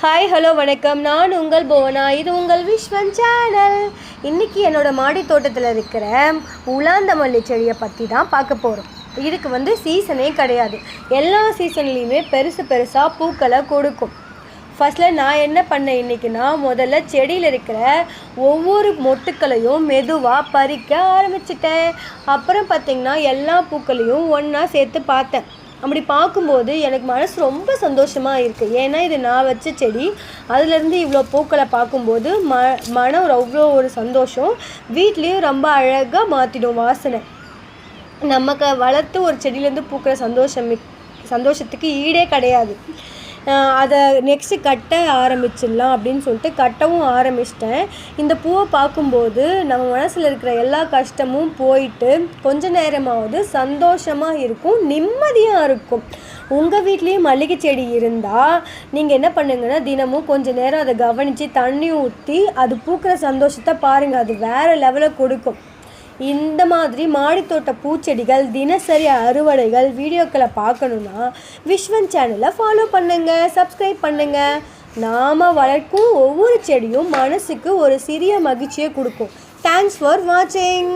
Hi hello வணக்கம். நான் உங்கள் புவனா. இது உங்கள் விஸ்வன் சேனல். இன்றைக்கி என்னோடய மாடி தோட்டத்தில் இருக்கிற உலாந்த மல்லி செடியை பற்றி தான் பார்க்க போகிறோம். இதுக்கு சீசனே கிடையாது. எல்லா சீசன்லேயுமே பெருசாக பூக்களை கொடுக்கும். ஃபஸ்ட்டில் நான் என்ன பண்ணேன் இன்றைக்கினா, முதல்ல செடியில் இருக்கிற ஒவ்வொரு மொட்டுக்களையும் மெதுவாக பறிக்க ஆரம்பிச்சிட்டேன். அப்புறம் பார்த்திங்கன்னா எல்லா பூக்களையும் ஒன்றா சேர்த்து பார்த்தேன். அப்படி பார்க்கும்போது எனக்கு மனசு ரொம்ப சந்தோஷமாக இருக்குது. ஏன்னா இது நான் வச்ச செடி, அதுலேருந்து இவ்வளோ பூக்களை பார்க்கும்போது மனம் அவ்வளோ ஒரு சந்தோஷம். வீட்லேயும் ரொம்ப அழகாக மாற்றிடும் வாசனை. நமக்கு வளர்த்து ஒரு செடியிலேருந்து பூக்கிற சந்தோஷத்துக்கு ஈடே கிடையாது. அதை நெக்ஸ்ட்டு கட்ட ஆரம்பிச்சிடலாம் அப்படின்னு சொல்லிட்டு கட்டவும் ஆரம்பிச்சிட்டேன். இந்த பூவை பார்க்கும்போது நம்ம மனசில் இருக்கிற எல்லா கஷ்டமும் போயிட்டு கொஞ்ச நேரமாவது சந்தோஷமாக இருக்கும், நிம்மதியாக இருக்கும். உங்கள் வீட்லேயும் மல்லிகை செடி இருந்தால் நீங்கள் என்ன பண்ணுங்கன்னா, தினமும் கொஞ்சம் நேரம் அதை கவனித்து தண்ணி ஊற்றி அது பூக்கிற சந்தோஷத்தை பாருங்கள். அது வேறு லெவலில் கொடுக்கும். இந்த மாதிரி மாடித்தோட்ட பூச்செடிகள் தினசரி அறுவடைகள் வீடியோக்களை பார்க்கணுன்னா விஸ்வன் சேனலை ஃபாலோ பண்ணுங்கள், சப்ஸ்கிரைப் பண்ணுங்கள். நாம் வளர்க்கும் ஒவ்வொரு செடியும் மனசுக்கு ஒரு சிறிய மகிழ்ச்சியை கொடுக்கும். தேங்க்ஸ் ஃபார் வாட்சிங்.